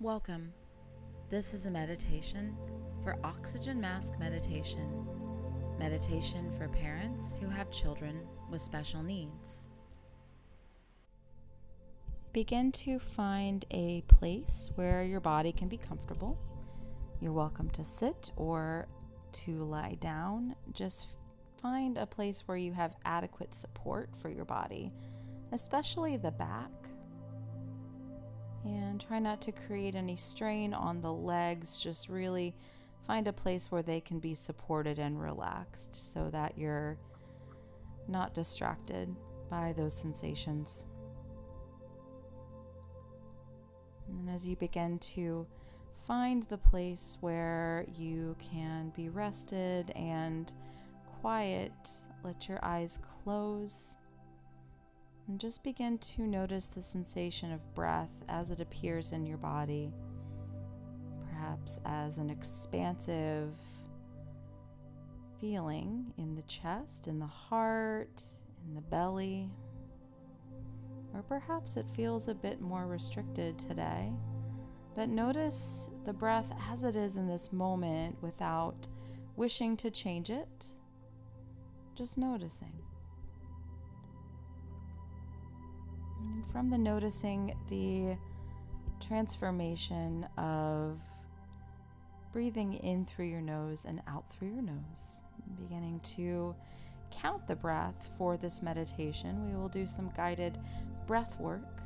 Welcome. This is a meditation for Oxygen Mask Meditation. Meditation for parents who have children with special needs. Begin to find a place where your body can be comfortable. You're welcome to sit or to lie down. Just find a place where you have adequate support for your body, especially the back. And try not to create any strain on the legs. Just really find a place where they can be supported and relaxed so that you're not distracted by those sensations. And as you begin to find the place where you can be rested and quiet, let your eyes close. And just begin to notice the sensation of breath as it appears in your body, perhaps as an expansive feeling in the chest, in the heart, in the belly. Or perhaps it feels a bit more restricted today. But notice the breath as it is in this moment without wishing to change it, just noticing. And from the noticing, the transformation of breathing in through your nose and out through your nose, beginning to count the breath for this meditation. We will do some guided breath work.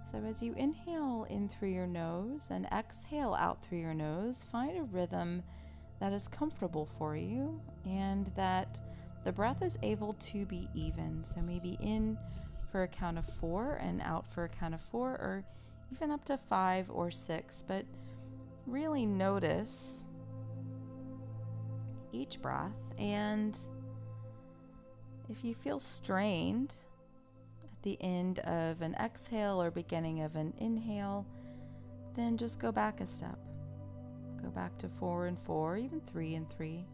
So as you inhale in through your nose and exhale out through your nose, find a rhythm that is comfortable for you and that the breath is able to be even. So maybe in for a count of 4 and out for a count of 4, or even up to 5 or 6. But really notice each breath, and if you feel strained at the end of an exhale or beginning of an inhale, then just go back a step. Go back to 4 and 4, even 3 and 3.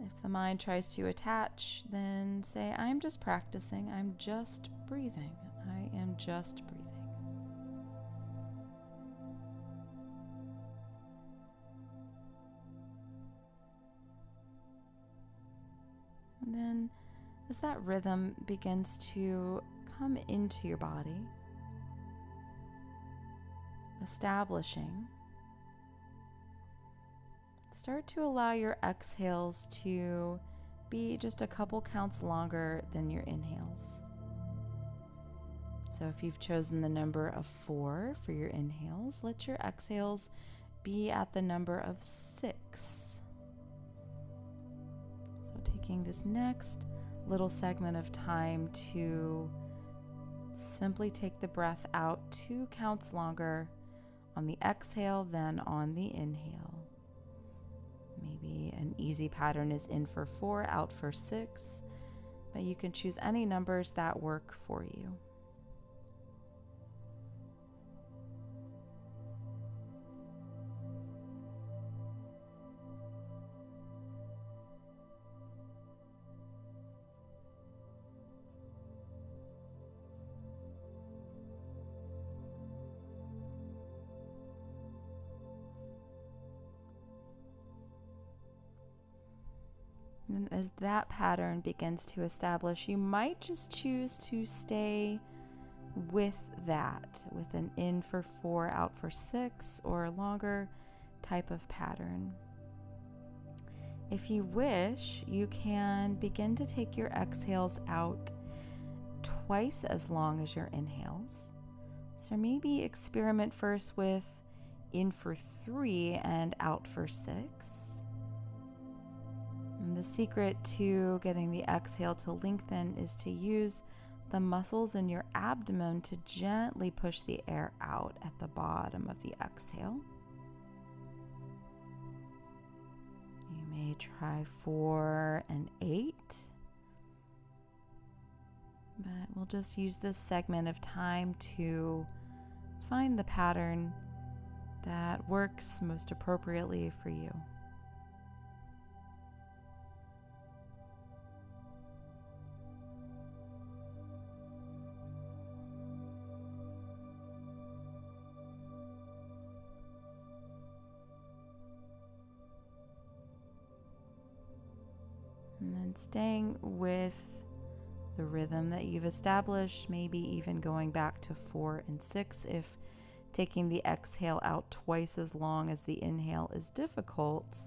If the mind tries to attach, then say, I'm just practicing, I'm just breathing, I am just breathing. And then as that rhythm begins to come into your body, establishing, start to allow your exhales to be just a couple counts longer than your inhales. So if you've chosen the number of 4 for your inhales, let your exhales be at the number of 6. So taking this next little segment of time to simply take the breath out 2 counts longer on the exhale than on the inhale. Maybe an easy pattern is in for 4, out for 6, but you can choose any numbers that work for you. And as that pattern begins to establish, you might just choose to stay with that, with an in for 4, out for 6, or a longer type of pattern. If you wish, you can begin to take your exhales out twice as long as your inhales. So maybe experiment first with in for 3 and out for 6. And the secret to getting the exhale to lengthen is to use the muscles in your abdomen to gently push the air out at the bottom of the exhale. You may try 4 and 8, but we'll just use this segment of time to find the pattern that works most appropriately for you. And staying with the rhythm that you've established, maybe even going back to 4 and 6 if taking the exhale out twice as long as the inhale is difficult.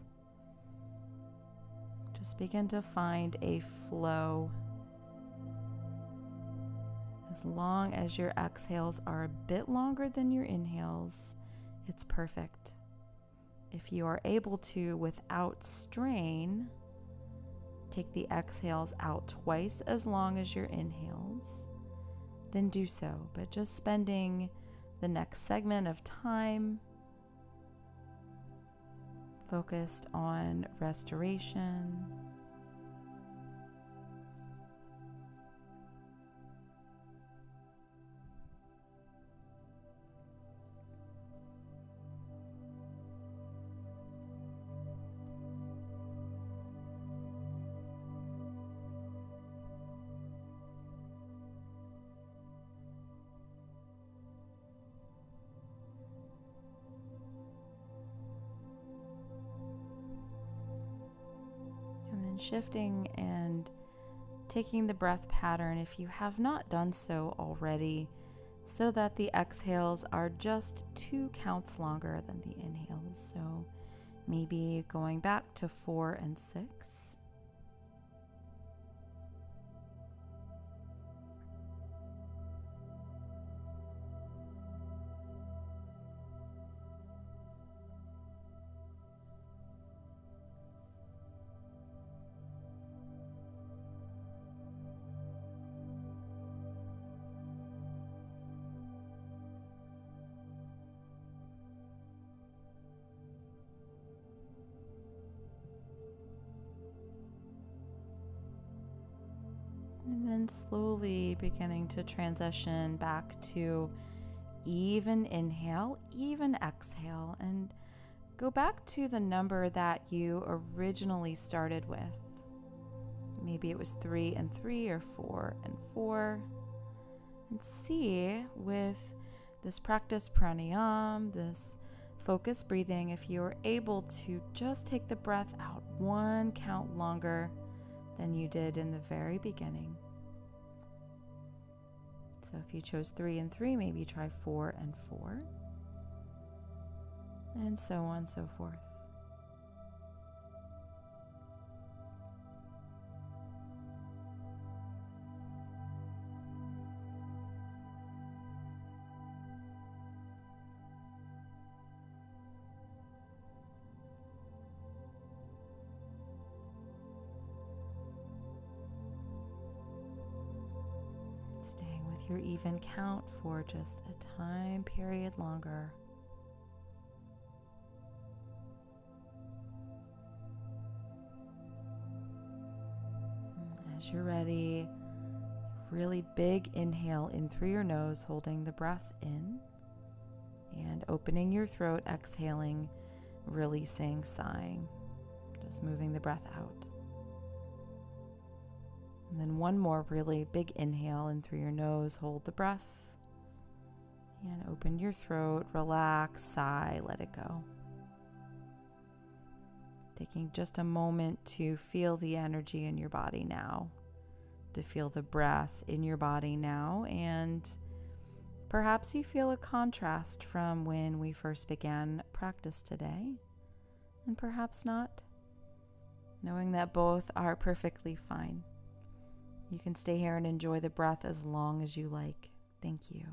Just begin to find a flow. As long as your exhales are a bit longer than your inhales, it's perfect. If you are able to, without strain, take the exhales out twice as long as your inhales, then do so. But just spending the next segment of time focused on restoration. Shifting and taking the breath pattern, if you have not done so already, so that the exhales are just 2 counts longer than the inhales. So maybe going back to 4 and 6. And then slowly beginning to transition back to even inhale, even exhale, and go back to the number that you originally started with. Maybe it was 3 and 3 or 4 and 4. And see with this practice pranayama, this focused breathing, if you're able to just take the breath out 1 count longer than you did in the very beginning. So if you chose 3 and 3, maybe try 4 and 4, and so on and so forth. Staying with your even count for just a time period longer. As you're ready, really big inhale in through your nose, holding the breath in, and opening your throat, exhaling, releasing, sighing, just moving the breath out. And then one more really big inhale in through your nose, hold the breath, and open your throat, relax, sigh, let it go. Taking just a moment to feel the energy in your body now, to feel the breath in your body now, and perhaps you feel a contrast from when we first began practice today, and perhaps not, knowing that both are perfectly fine. You can stay here and enjoy the breath as long as you like. Thank you.